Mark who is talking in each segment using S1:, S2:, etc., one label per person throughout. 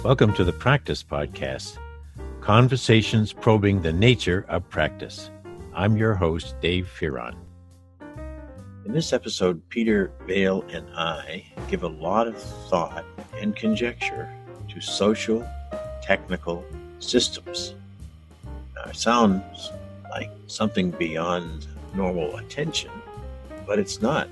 S1: Welcome to the Practice Podcast, conversations probing the nature of practice. I'm your host, Dave Fearon. In this episode, Peter Vale and I give a lot of thought and conjecture to social technical systems. Now, it sounds like something beyond normal attention, but it's not.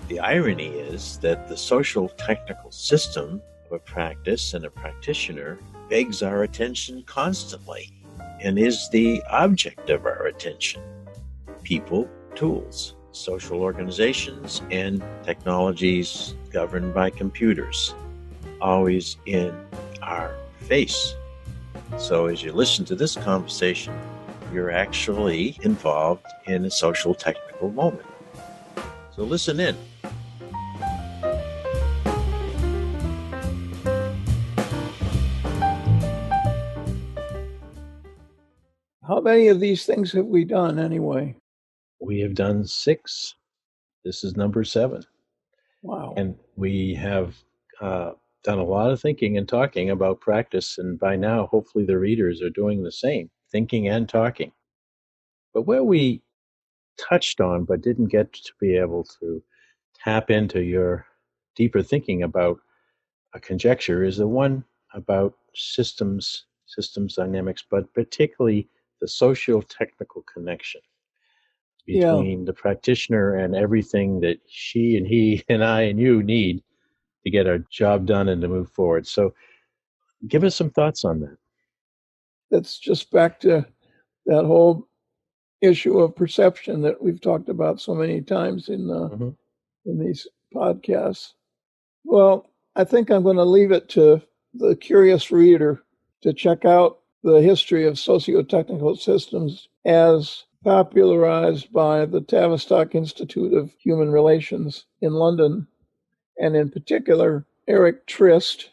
S1: The irony is that the social technical system of a practice and a practitioner begs our attention constantly and is the object of our attention. People, tools, social organizations, and technologies governed by computers, always in our face. So as you listen to this conversation, you're actually involved in a social technical moment. So listen in.
S2: How many of these things have we done anyway?
S1: We have done 6. This is number 7.
S2: Wow.
S1: And we have done a lot of thinking and talking about practice. And by now, hopefully the readers are doing the same, thinking and talking. But where we touched on but didn't get to be able to tap into your deeper thinking about a conjecture is the one about systems dynamics, but particularly the socio-technical connection between the practitioner and everything that she and he and I and you need to get our job done and to move forward. So give us some thoughts on that.
S2: That's just back to that whole issue of perception that we've talked about so many times in these podcasts. Well, I think I'm going to leave it to the curious reader to check out the history of socio-technical systems as popularized by the Tavistock Institute of Human Relations in London, and in particular, Eric Trist,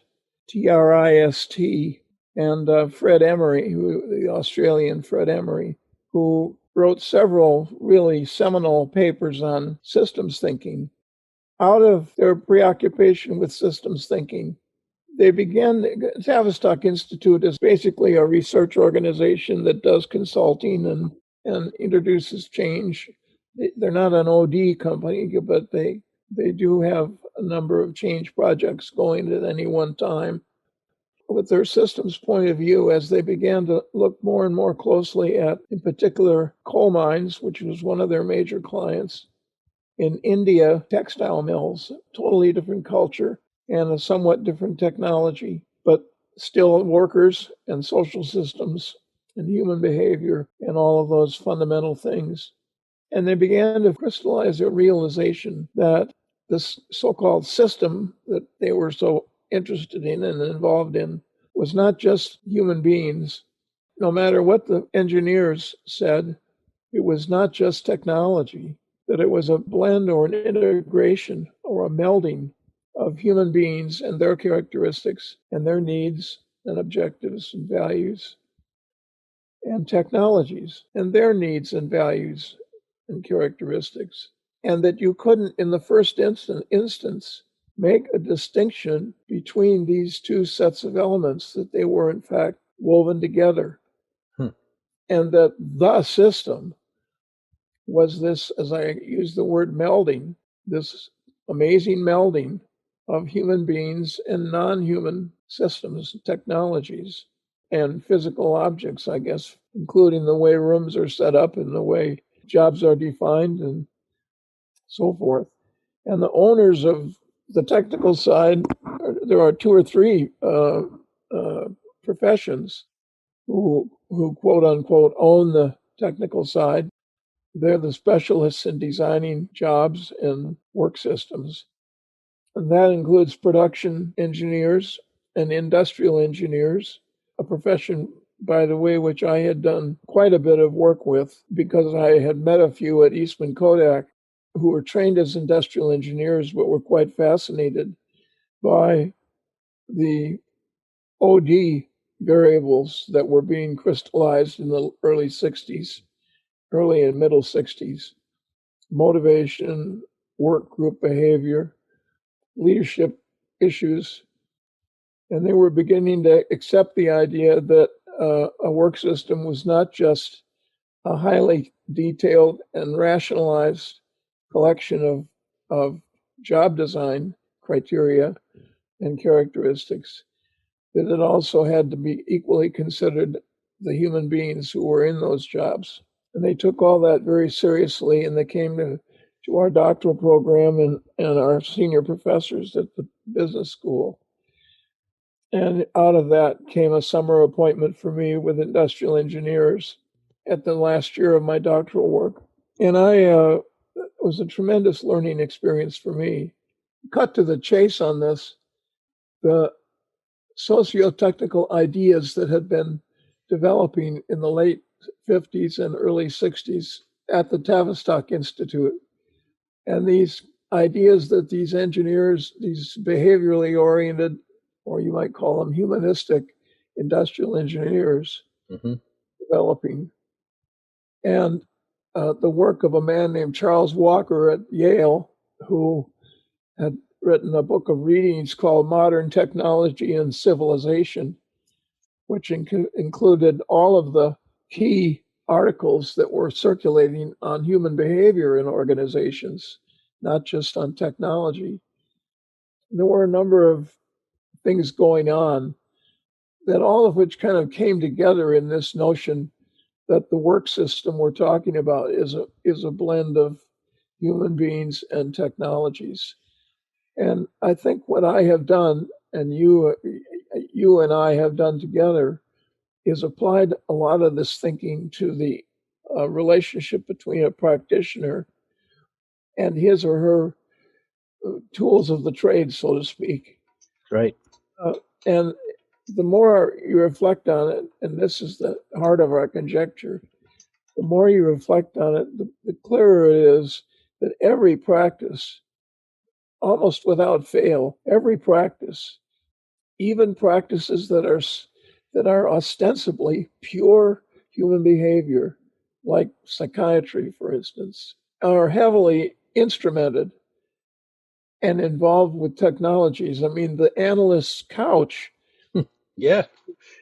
S2: T-R-I-S-T, and Fred Emery, the Australian Fred Emery, who wrote several really seminal papers on systems thinking. Out of their preoccupation with systems thinking, Tavistock Institute is basically a research organization that does consulting and introduces change. They're not an OD company, but they do have a number of change projects going at any one time. With their systems point of view, as they began to look more and more closely at, in particular, coal mines, which was one of their major clients, in India, textile mills, totally different culture and a somewhat different technology, but still workers and social systems and human behavior and all of those fundamental things. And they began to crystallize their realization that this so-called system that they were so interested in and involved in was not just human beings. No matter what the engineers said, it was not just technology, that it was a blend or an integration or a melding of human beings and their characteristics and their needs and objectives and values, and technologies and their needs and values and characteristics, and that you couldn't, in the first instance, make a distinction between these two sets of elements, that they were in fact woven together, and that the system was this, as I use the word melding, this amazing melding of human beings and non-human systems, technologies, and physical objects, I guess, including the way rooms are set up and the way jobs are defined and so forth. And the owners of the technical side, there are 2 or 3 professions who quote unquote own the technical side. They're the specialists in designing jobs and work systems. And that includes production engineers and industrial engineers, a profession, by the way, which I had done quite a bit of work with because I had met a few at Eastman Kodak who were trained as industrial engineers but were quite fascinated by the OD variables that were being crystallized in the early and middle 60s. Motivation, work group behavior, leadership issues, And they were beginning to accept the idea that a work system was not just a highly detailed and rationalized collection of job design criteria and characteristics, that it also had to be equally considered the human beings who were in those jobs. And they took all that very seriously, and they came to our doctoral program and our senior professors at the business school. And out of that came a summer appointment for me with industrial engineers at the last year of my doctoral work. And it was a tremendous learning experience for me. Cut to the chase on this, the socio-technical ideas that had been developing in the late 50s and early 60s at the Tavistock Institute. And these ideas that these engineers, these behaviorally oriented, or you might call them humanistic industrial engineers, developing. And the work of a man named Charles Walker at Yale, who had written a book of readings called Modern Technology and Civilization, which included all of the key articles that were circulating on human behavior in organizations, not just on technology. There were a number of things going on that all of which kind of came together in this notion that the work system we're talking about is a blend of human beings and technologies. And I think what I have done, and you and I have done together, is applied a lot of this thinking to the relationship between a practitioner and his or her tools of the trade, so to speak.
S1: Right.
S2: And the more you reflect on it, and this is the heart of our conjecture, the more you reflect on it, the clearer it is that every practice, almost without fail, every practice, even practices that are ostensibly pure human behavior, like psychiatry, for instance, are heavily instrumented and involved with technologies. I mean, the analyst's couch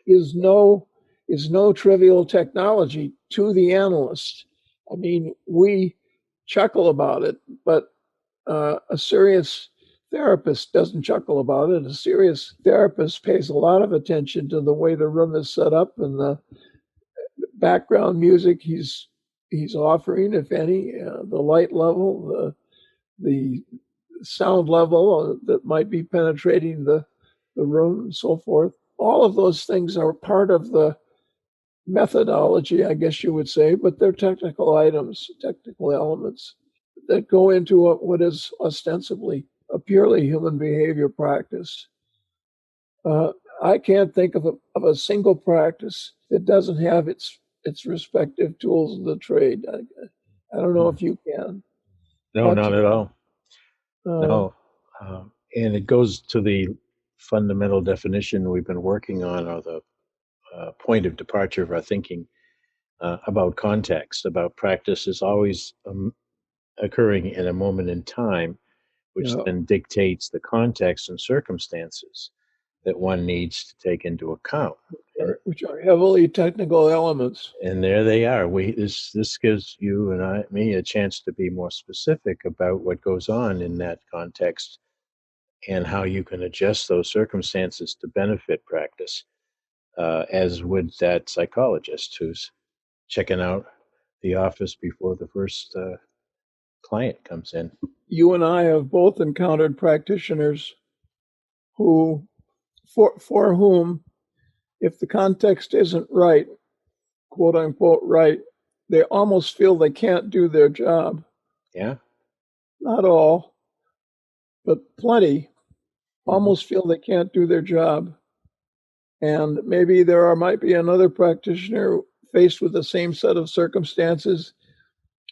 S2: is no trivial technology to the analyst. I mean, we chuckle about it, but a serious therapist doesn't chuckle about it. A serious therapist pays a lot of attention to the way the room is set up and the background music he's offering, if any, the light level, the sound level that might be penetrating the room, and so forth. All of those things are part of the methodology, I guess you would say, but they're technical items, technical elements that go into what is ostensibly a purely human behavior practice. I can't think of a single practice that doesn't have its respective tools of the trade. I don't know if you can.
S1: No, not at all. No. And it goes to the fundamental definition we've been working on, or the point of departure of our thinking about context, about practice is always occurring in a moment in time, which then dictates the context and circumstances that one needs to take into account.
S2: Which are heavily technical elements.
S1: And there they are. This gives you and me a chance to be more specific about what goes on in that context and how you can adjust those circumstances to benefit practice, as would that psychologist who's checking out the office before the first client comes in.
S2: You and I have both encountered practitioners who, for whom, if the context isn't right, quote unquote right, they almost feel they can't do their job.
S1: Yeah.
S2: Not all, but plenty almost feel they can't do their job. And maybe might be another practitioner faced with the same set of circumstances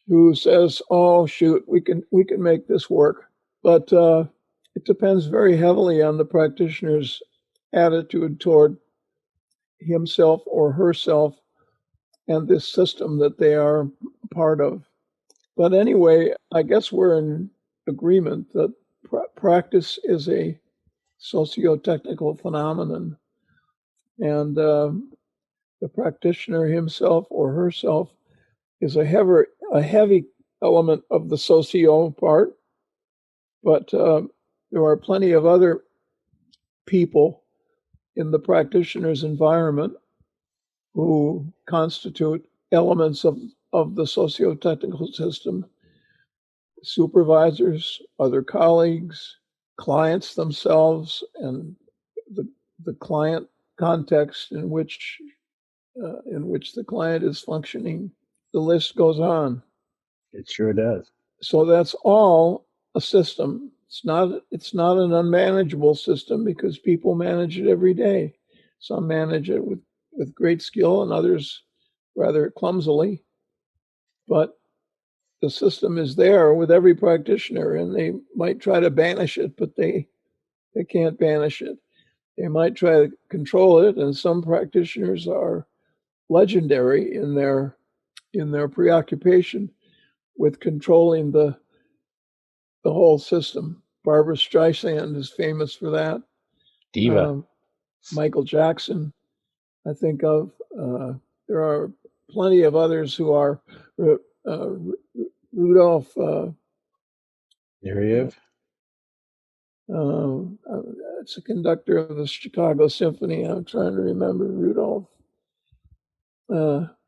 S2: who says, "Oh, shoot, we can make this work." But it depends very heavily on the practitioner's attitude toward himself or herself and this system that they are part of. But anyway, I guess we're in agreement that practice is a socio-technical phenomenon. And the practitioner himself or herself is a heavy element of the socio part, but there are plenty of other people in the practitioner's environment who constitute elements of the socio-technical system: supervisors, other colleagues, clients themselves, and the client context in which the client is functioning. The list goes on.
S1: It sure does.
S2: So that's all a system. It's not an unmanageable system because people manage it every day. Some manage it with great skill and others rather clumsily. But the system is there with every practitioner, and they might try to banish it, but they can't banish it. They might try to control it, and some practitioners are legendary in their preoccupation with controlling the whole system. Barbra Streisand is famous for that.
S1: Diva.
S2: Michael Jackson, I think of. There are plenty of others who are. Rudolph
S1: Nureyev.
S2: It's a conductor of the Chicago Symphony. I'm trying to remember Rudolph.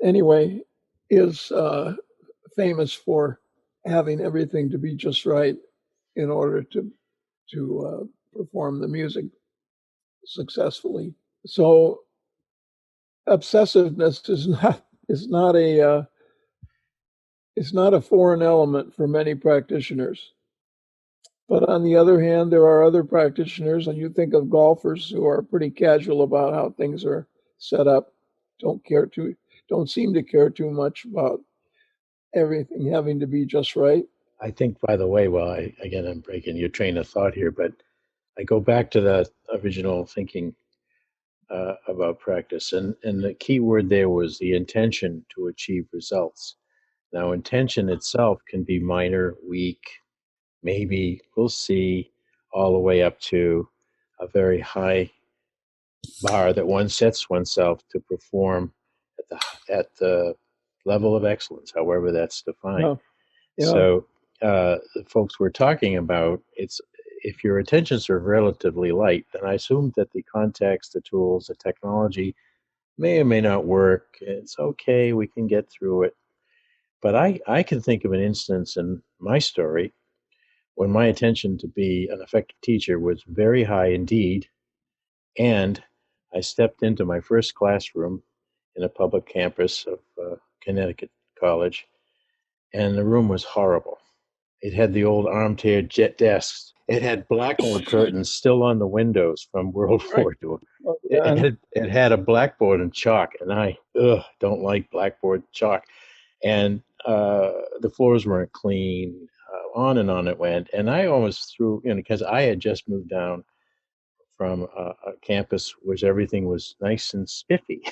S2: Anyway, is famous for having everything to be just right in order to perform the music successfully. So obsessiveness is not a foreign element for many practitioners. But on the other hand, there are other practitioners, and you think of golfers who are pretty casual about how things are set up, don't seem to care too much about everything having to be just right.
S1: I think, by the way, I'm breaking your train of thought here, but I go back to that original thinking about practice, and the key word there was the intention to achieve results. Now, intention itself can be minor, weak, maybe, we'll see, all the way up to a very high bar that one sets oneself to perform at the level of excellence, however that's defined.
S2: Yeah.
S1: So the folks we're talking about, if your intentions are relatively light, then I assume that the context, the tools, the technology may or may not work. It's okay, we can get through it. But I can think of an instance in my story when my intention to be an effective teacher was very high indeed, and I stepped into my first classroom in a public campus of Connecticut College, and the room was horrible. It had the old armchair jet desks. It had blackboard curtains still on the windows from World War II. It had a blackboard and chalk, and I don't like blackboard chalk. And the floors weren't clean. On and on it went. And I almost threw, because I had just moved down from a campus where everything was nice and spiffy.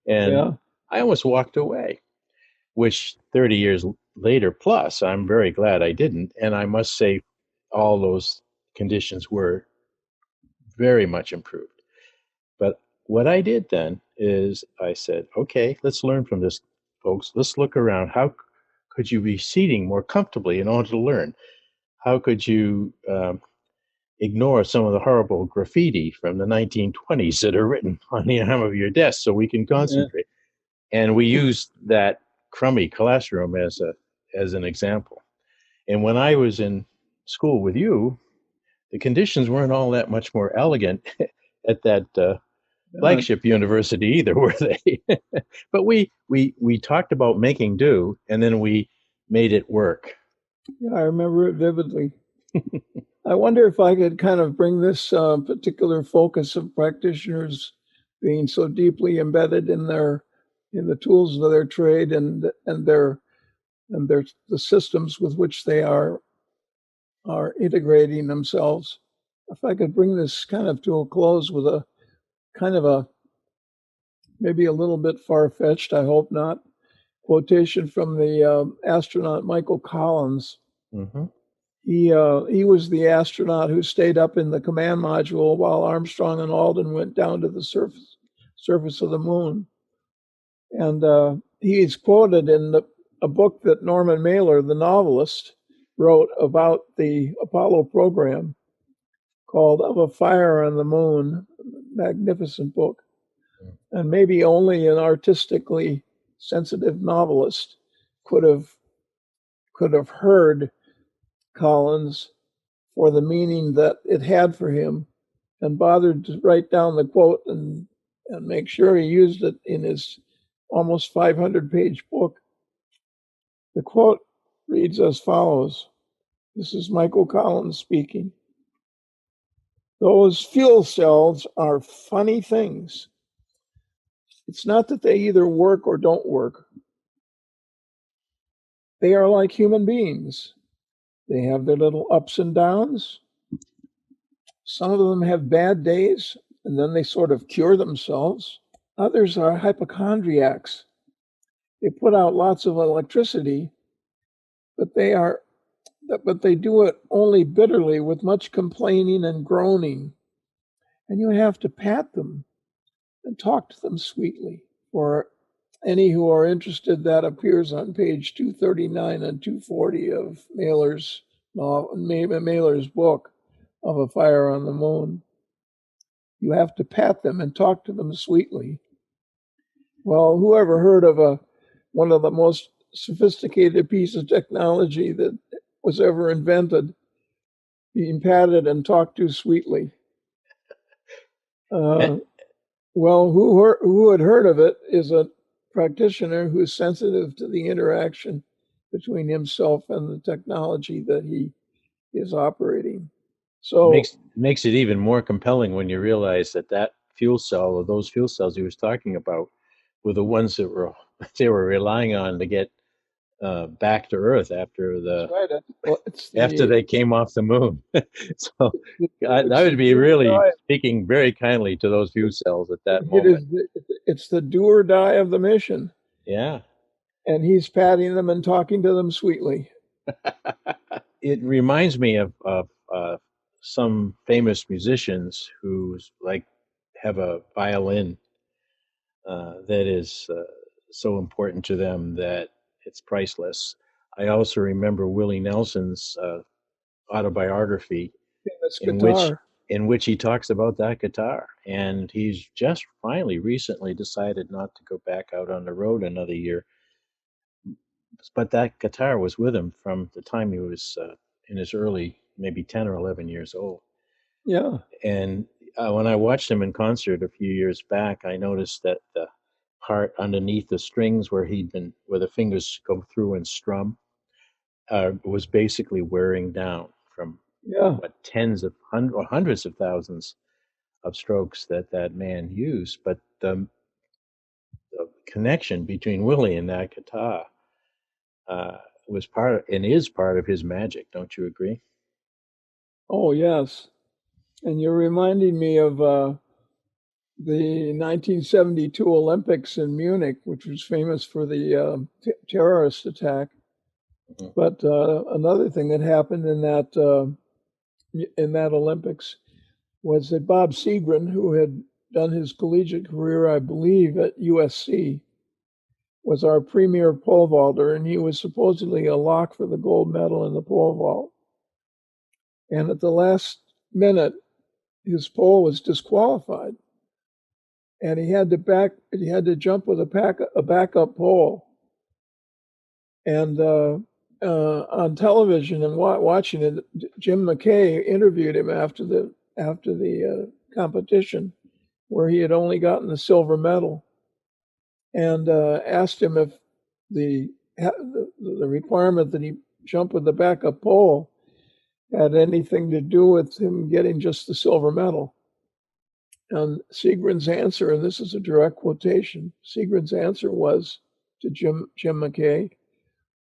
S1: And I almost walked away, which 30 years later plus, I'm very glad I didn't. And I must say, all those conditions were very much improved. But what I did then is I said, okay, let's learn from this, folks. Let's look around. How could you be seating more comfortably in order to learn? How could you ignore some of the horrible graffiti from the 1920s that are written on the arm of your desk so we can concentrate? And we used that crummy classroom as an example. And when I was in school with you, the conditions weren't all that much more elegant at that flagship university either, were they? But we talked about making do, and then we made it work.
S2: Yeah, I remember it vividly. I wonder if I could kind of bring this particular focus of practitioners being so deeply embedded in the tools of their trade and the systems with which they are integrating themselves. If I could bring this kind of to a close with a kind of a maybe a little bit far-fetched, I hope not, quotation from the astronaut Michael Collins.
S1: Mm-hmm.
S2: He was the astronaut who stayed up in the command module while Armstrong and Aldrin went down to the surface of the moon. And he's quoted in a book that Norman Mailer, the novelist, wrote about the Apollo program called Of a Fire on the Moon. Magnificent book. And maybe only an artistically sensitive novelist could have heard Collins for the meaning that it had for him and bothered to write down the quote and make sure he used it in his almost 500-page book. The quote reads as follows. This is Michael Collins speaking. Those fuel cells are funny things. It's not that they either work or don't work. They are like human beings. They have their little ups and downs. Some of them have bad days, and then they sort of cure themselves. Others are hypochondriacs. They put out lots of electricity, but they do it only bitterly with much complaining and groaning. And you have to pat them and talk to them sweetly. For any who are interested, that appears on page 239 and 240 of Mailer's book, Of a Fire on the Moon. You have to pat them and talk to them sweetly. Well, who ever heard of one of the most sophisticated pieces of technology that was ever invented being patted and talked to sweetly? Well, who had heard of it is a practitioner who's sensitive to the interaction between himself and the technology that he is operating. So
S1: makes it even more compelling when you realize that fuel cell, or those fuel cells he was talking about, were the ones that they were relying on to get back to Earth after they came off the moon. So I would be really speaking very kindly to those fuel cells at that moment.
S2: It's the do or die of the mission.
S1: Yeah.
S2: And he's patting them and talking to them sweetly.
S1: It reminds me of some famous musicians who have a violin that is so important to them that it's priceless. I also remember Willie Nelson's autobiography, in which he talks about that guitar, and he's just recently decided not to go back out on the road another year. But that guitar was with him from the time he was in his early, maybe 10 or 11 years old.
S2: Yeah.
S1: And when I watched him in concert a few years back, I noticed that the part underneath the strings where the fingers go through and strum was basically wearing down from tens of hundreds of thousands of strokes that man used. But the connection between Willie and that guitar is part of his magic. Don't you agree?
S2: Oh, yes. And you're reminding me of the 1972 Olympics in Munich, which was famous for the terrorist attack. Mm-hmm. But another thing that happened in that Olympics was that Bob Seagren, who had done his collegiate career, I believe, at USC, was our premier pole vaulter, and he was supposedly a lock for the gold medal in the pole vault. And at the last minute, his pole was disqualified, and he had to jump with a backup pole. And on television and watching it, Jim McKay interviewed him after the competition, where he had only gotten the silver medal, and asked him if the requirement that he jump with the backup pole had anything to do with him getting just the silver medal. And Seagren's answer, and this is a direct quotation, Seagren's answer was to Jim McKay,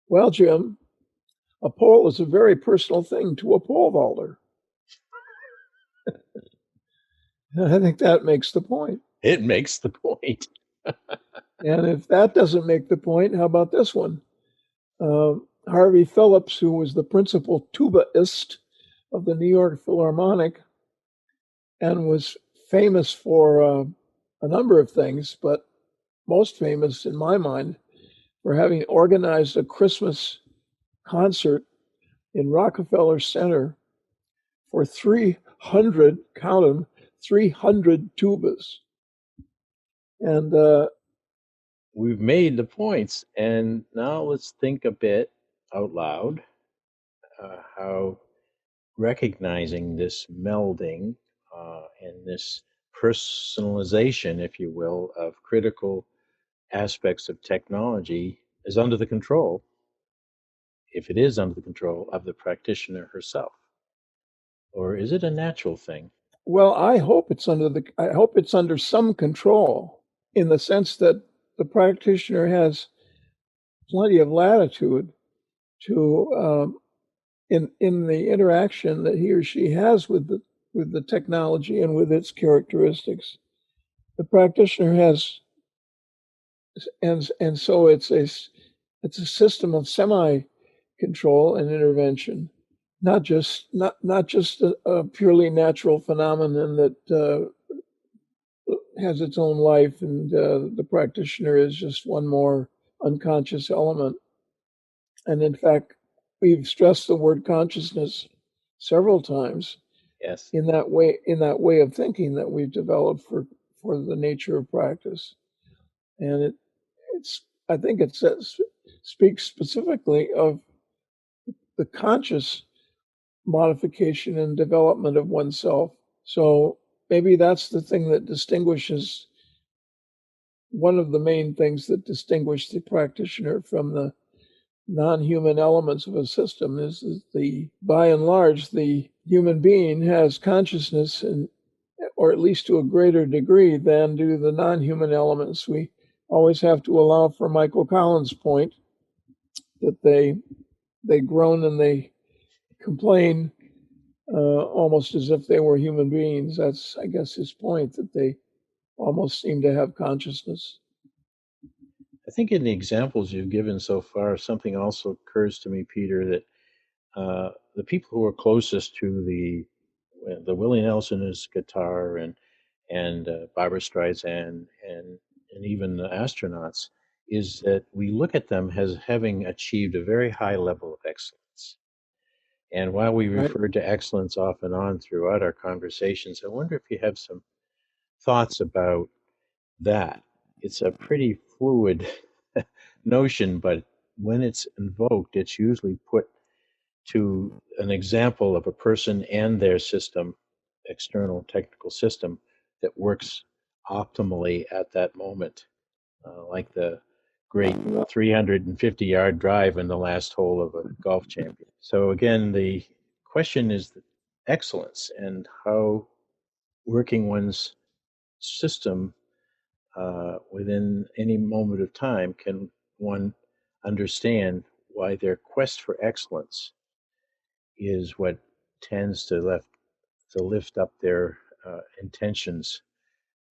S2: "Well, Jim, a pole is a very personal thing to a pole vaulter." I think that makes the point.
S1: It makes the point.
S2: And if that doesn't make the point, how about this one? Harvey Phillips, who was the principal tubaist of the New York Philharmonic and was famous for a number of things, but most famous in my mind for having organized a Christmas concert in Rockefeller Center for 300, count them, 300 tubas. And
S1: we've made the points, and now let's think a bit out loud how recognizing this melding and this personalization, if you will, of critical aspects of technology is under the control, if it is under the control of the practitioner herself. Or is it a natural thing?
S2: Well, I hope it's under some control, in the sense that the practitioner has plenty of latitude to in the interaction that he or she has with the technology and with its characteristics. The practitioner has, and so it's a system of semi-control and intervention, not just a purely natural phenomenon that has its own life, and the practitioner is just one more unconscious element. And in fact, we've stressed the word consciousness several times.
S1: Yes.
S2: In that way of thinking that we've developed for the nature of practice. And I think it speaks specifically of the conscious modification and development of oneself. So maybe that's the thing that distinguishes, one of the main things that distinguish the practitioner from the non-human elements of a system is that by and large, the human being has consciousness, or at least to a greater degree than do the non-human elements. We always have to allow for Michael Collins' point that they groan and they complain almost as if they were human beings. That's, I guess, his point, that they almost seem to have consciousness.
S1: I think in the examples you've given so far, something also occurs to me, Peter, that the people who are closest to the Willie Nelson's guitar and Barbra Streisand and even the astronauts, is that we look at them as having achieved a very high level of excellence. And while we referred to excellence off and on throughout our conversations, I wonder if you have some thoughts about that. It's a pretty fluid notion, but when it's invoked, it's usually put to an example of a person and their system, external technical system, that works optimally at that moment, like the great 350-yard drive in the last hole of a golf champion. So again, the question is excellence and how working one's system within any moment of time can one understand why their quest for excellence is what tends to lift up their intentions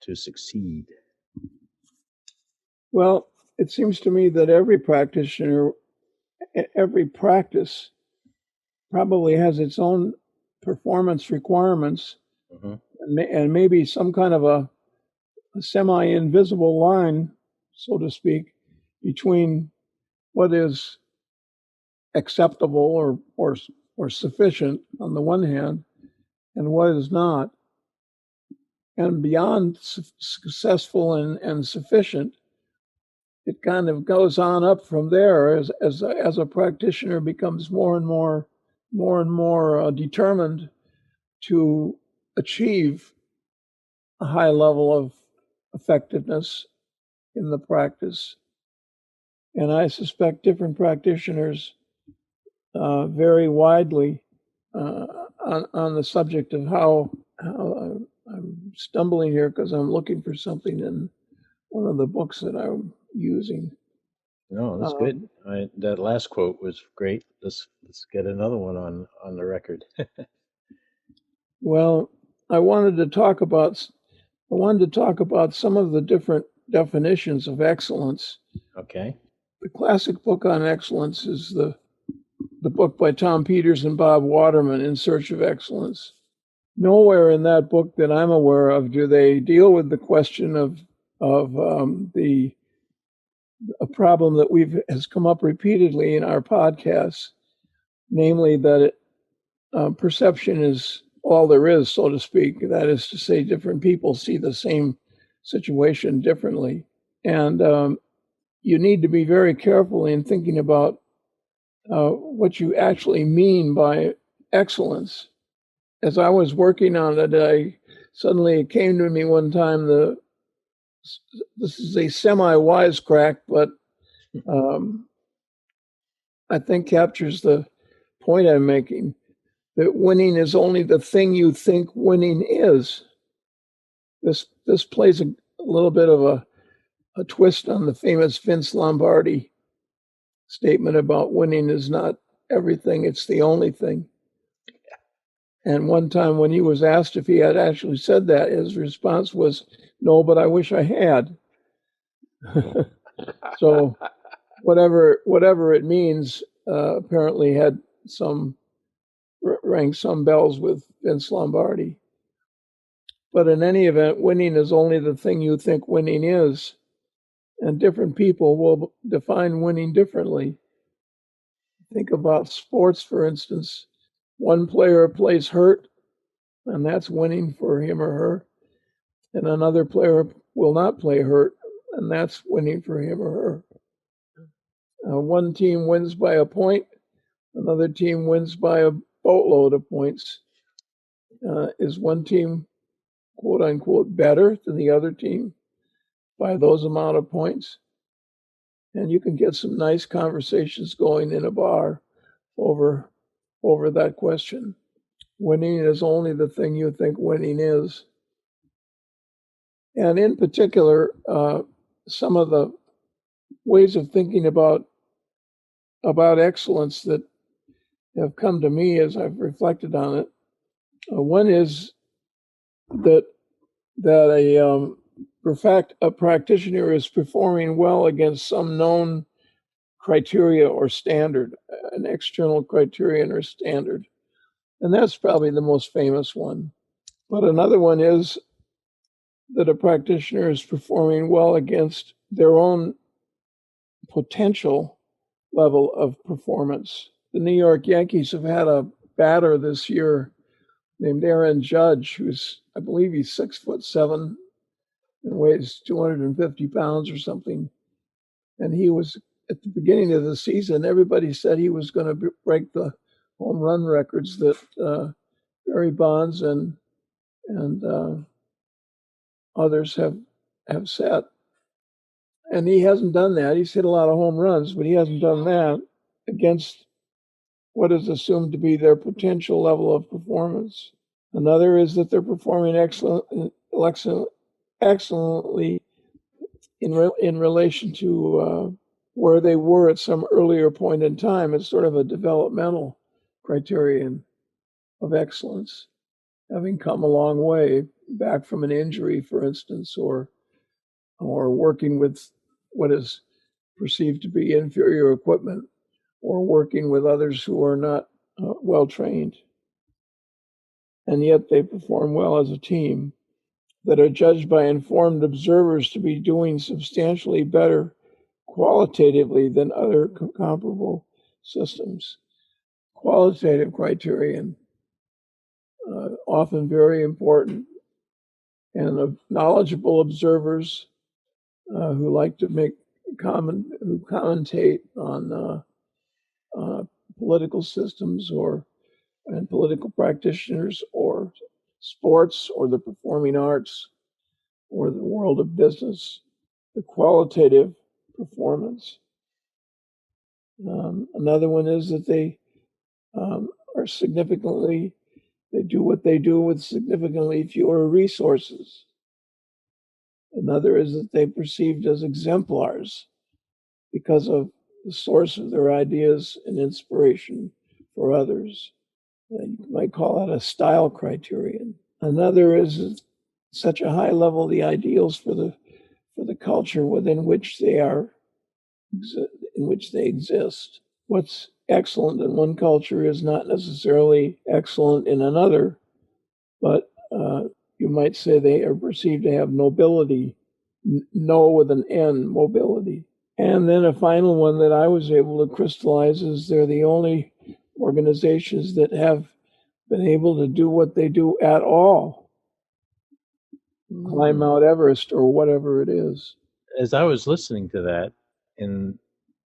S1: to succeed.
S2: Well, it seems to me that every practitioner, every practice probably has its own performance requirements, and maybe some kind of a semi-invisible line, so to speak, between what is acceptable or sufficient on the one hand and what is not. And beyond successful and sufficient, it kind of goes on up from there as a practitioner becomes more and more determined to achieve a high level of effectiveness in the practice. And I suspect different practitioners vary widely on the subject of how I'm stumbling here because I'm looking for something in one of the books that I'm using.
S1: No, that's good. That last quote was great. Let's get another one on the record.
S2: Well, I wanted to talk about some of the different definitions of excellence.
S1: Okay.
S2: The classic book on excellence is the the book by Tom Peters and Bob Waterman, In Search of Excellence. Nowhere in that book that I'm aware of do they deal with the question of a problem that has come up repeatedly in our podcasts, namely that perception is all there is, so to speak. That is to say, different people see the same situation differently. And you need to be very careful in thinking about what you actually mean by excellence. As I was working on it, suddenly it came to me one time, this is a semi-wisecrack, but I think captures the point I'm making, that winning is only the thing you think winning is. This plays a little bit of a twist on the famous Vince Lombardi statement about winning is not everything, it's the only thing. And one time when he was asked if he had actually said that, his response was, "No, but I wish I had." So whatever it means, apparently had rang some bells with Vince Lombardi. But in any event, winning is only the thing you think winning is. And different people will define winning differently. Think about sports, for instance. One player plays hurt, and that's winning for him or her. And another player will not play hurt, and that's winning for him or her. One team wins by a point, another team wins by a boatload of points. Is one team, quote unquote, better than the other team by those amount of points? And you can get some nice conversations going in a bar over that question. Winning is only the thing you think winning is. And in particular, some of the ways of thinking about excellence that have come to me as I've reflected on it. One is that a practitioner is performing well against some known criteria or standard, an external criterion or standard. And that's probably the most famous one. But another one is that a practitioner is performing well against their own potential level of performance. The New York Yankees have had a batter this year named Aaron Judge, who's, I believe he's 6'7" and weighs 250 pounds or something. And he was, at the beginning of the season, everybody said he was going to break the home run records that Barry Bonds and others have set. And he hasn't done that. He's hit a lot of home runs, but he hasn't done that against what is assumed to be their potential level of performance. Another is that they're performing excellently in relation to where they were at some earlier point in time. It's sort of a developmental criterion of excellence, having come a long way back from an injury, for instance, or working with what is perceived to be inferior equipment, or working with others who are not well trained. And yet they perform well as a team, that are judged by informed observers to be doing substantially better qualitatively than other comparable systems. Qualitative criterion, often very important, and of knowledgeable observers who like to who commentate on political systems and political practitioners, or sports, or the performing arts, or the world of business. The qualitative performance. Another one is that they they do what they do with significantly fewer resources. Another is that they're perceived as exemplars because of the source of their ideas and inspiration for others. You might call that a style criterion. Another is such a high level the ideals for the culture within which they exist. What's excellent in one culture is not necessarily excellent in another, but you might say they are perceived to have nobility, no with an N, mobility. And then a final one that I was able to crystallize is they're the only organizations that have been able to do what they do at all, climb Mount Everest or whatever it is.
S1: As I was listening to that and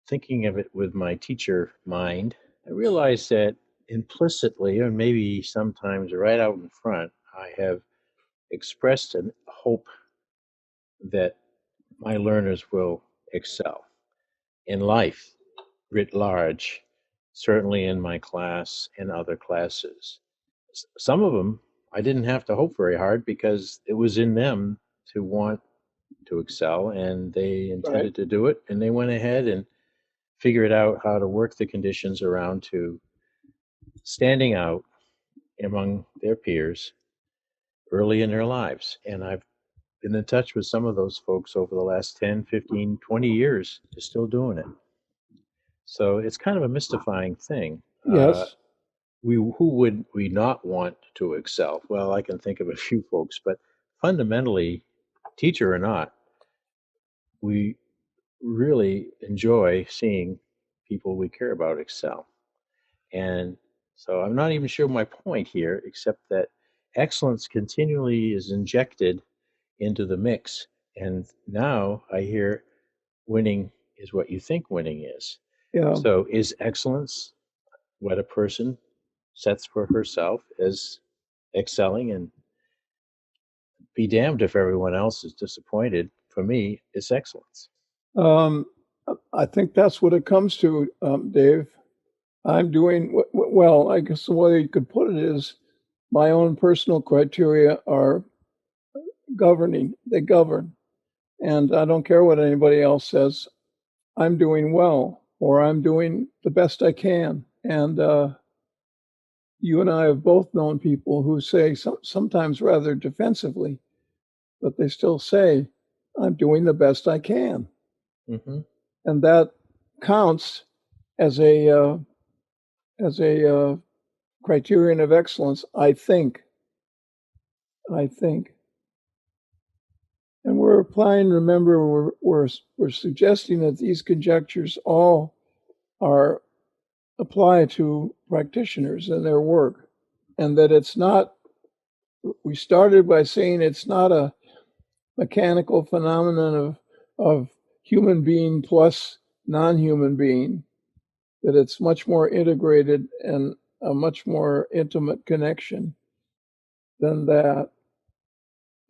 S1: thinking of it with my teacher mind, I realized that implicitly, or maybe sometimes right out in front, I have expressed a hope that my learners will excel in life writ large, certainly in my class and other classes. Some of them I didn't have to hope very hard because it was in them to want to excel, and they intended to do it, and they went ahead and figured out how to work the conditions around to standing out among their peers early in their lives. And I've been in touch with some of those folks over the last 10, 15, 20 years. They're still doing it. So it's kind of a mystifying thing.
S2: Yes.
S1: Who would we not want to excel? Well, I can think of a few folks, but fundamentally, teacher or not, we really enjoy seeing people we care about excel. And so I'm not even sure my point here, except that excellence continually is injected into the mix. And now I hear winning is what you think winning is.
S2: Yeah.
S1: So is excellence what a person sets for herself as excelling? And be damned if everyone else is disappointed. For me, it's excellence.
S2: I think that's what it comes to, Dave. I'm doing well. I guess the way you could put it is my own personal criteria are governing. They govern. And I don't care what anybody else says. I'm doing well, or I'm doing the best I can. And you and I have both known people who say sometimes rather defensively, but they still say, I'm doing the best I can.
S1: Mm-hmm.
S2: And that counts as a criterion of excellence, I think. And we're applying, remember, we're suggesting that these conjectures all are apply to practitioners and their work, and that it's not, we started by saying it's not a mechanical phenomenon of human being plus non-human being, that it's much more integrated and a much more intimate connection than that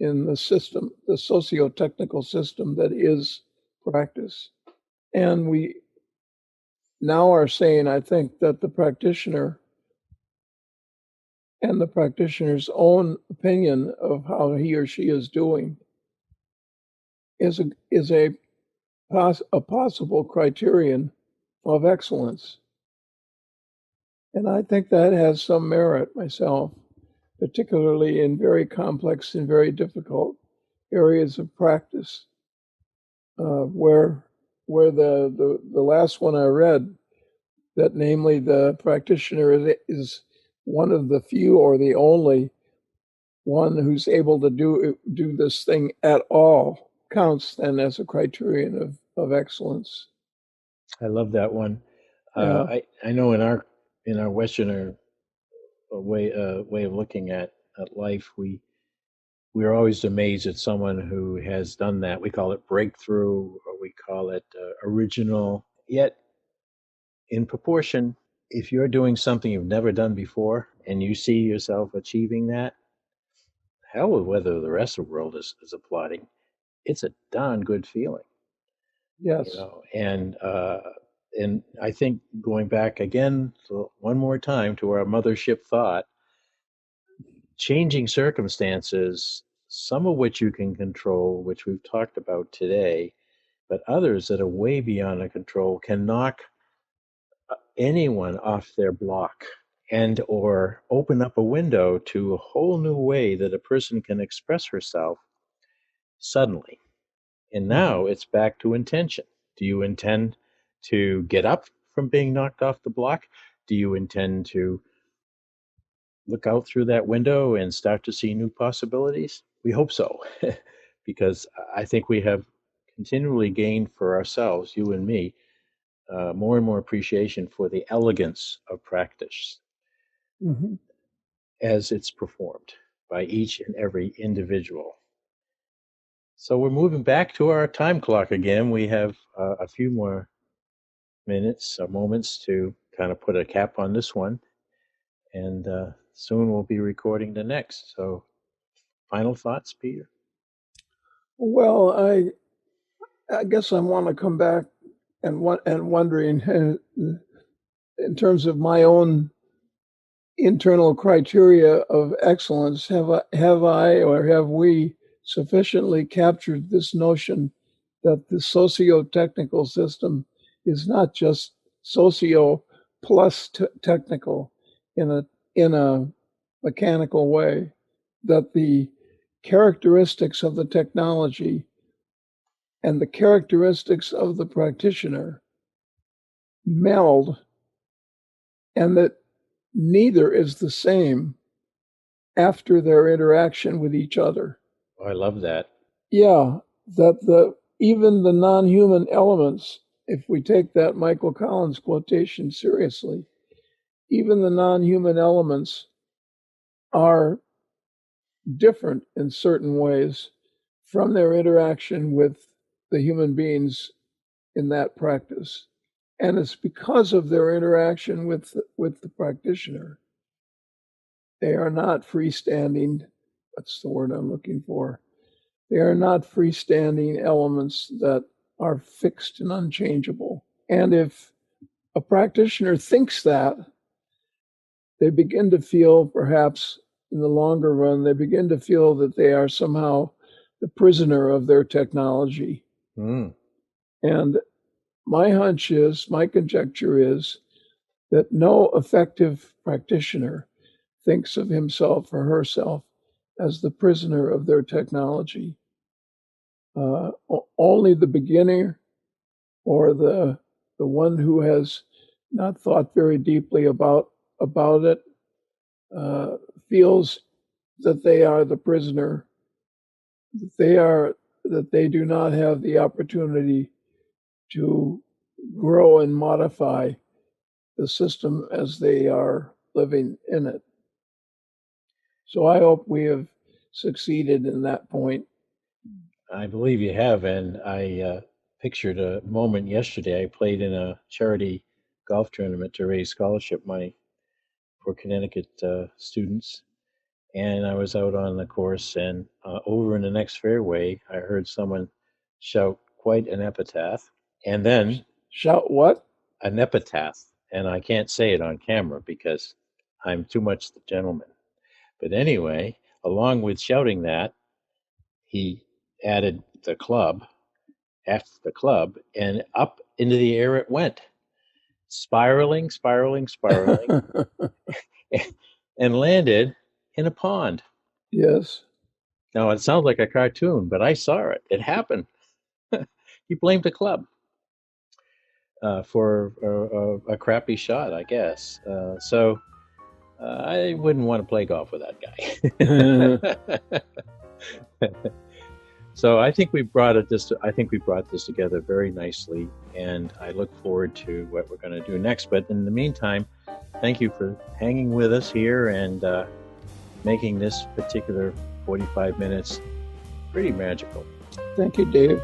S2: in the system, the socio-technical system that is practice. And we now are saying, I think, that the practitioner and the practitioner's own opinion of how he or she is doing is a possible criterion of excellence. And I think that has some merit myself, particularly in very complex and very difficult areas of practice, where the last one I read, that namely the practitioner is one of the few or the only one who's able to do this thing at all, counts then as a criterion of excellence.
S1: I love that one.
S2: Yeah.
S1: I know in our Westerner way of looking at life, we're always amazed at someone who has done that. We call it breakthrough, or we call it original. Yet, in proportion, if you're doing something you've never done before and you see yourself achieving that, hell with whether the rest of the world is applauding. It's a darn good feeling.
S2: Yes.
S1: You know, and I think going back again one more time to our mothership thought, changing circumstances, some of which you can control, which we've talked about today, but others that are way beyond our control can knock anyone off their block and or open up a window to a whole new way that a person can express herself suddenly. And now it's back to intention. Do you intend to get up from being knocked off the block? Do you intend to look out through that window and start to see new possibilities? We hope so, because I think we have continually gained for ourselves, you and me, more and more appreciation for the elegance of practice
S2: Mm-hmm.
S1: as it's performed by each and every individual. So we're moving back to our time clock again. We have a few more minutes or moments to kind of put a cap on this one, and soon we'll be recording the next. So, final thoughts, Peter?
S2: Well, I guess I want to come back and wondering in terms of my own internal criteria of excellence, have I or have we sufficiently captured this notion that the socio-technical system is not just socio plus technical in a mechanical way, that the characteristics of the technology and the characteristics of the practitioner meld, and that neither is the same after their interaction with each other.
S1: Oh, I love that.
S2: Yeah, that even the non-human elements, if we take that Michael Collins quotation seriously, even the non-human elements are different in certain ways from their interaction with the human beings in that practice. And it's because of their interaction with the practitioner. They are not freestanding, that's the word I'm looking for. They are not freestanding elements that are fixed and unchangeable. And if a practitioner thinks that, they begin to feel, perhaps in the longer run, they begin to feel that they are somehow the prisoner of their technology.
S1: Mm.
S2: And my conjecture is that no effective practitioner thinks of himself or herself as the prisoner of their technology. Only the beginner or the one who has not thought very deeply about it feels that they are the prisoner, that they do not have the opportunity to grow and modify the system as they are living in it. So I hope we have succeeded in that point.
S1: I believe you have, and I pictured a moment yesterday. I played in a charity golf tournament to raise scholarship money for Connecticut students, and I was out on the course, and over in the next fairway, I heard someone shout quite an epitaph, and then
S2: Shout what?
S1: an epitaph, and I can't say it on camera because I'm too much the gentleman. But anyway, along with shouting that, he added the club after the club, and up into the air it went, spiraling, and landed in a pond.
S2: Yes.
S1: Now, it sounds like a cartoon, but I saw it. It happened. He blamed the club for a crappy shot, I guess. So I wouldn't want to play golf with that guy. So I think we brought this together very nicely, and I look forward to what we're going to do next. But in the meantime, thank you for hanging with us here and making this particular 45 minutes pretty magical.
S2: Thank you, Dave.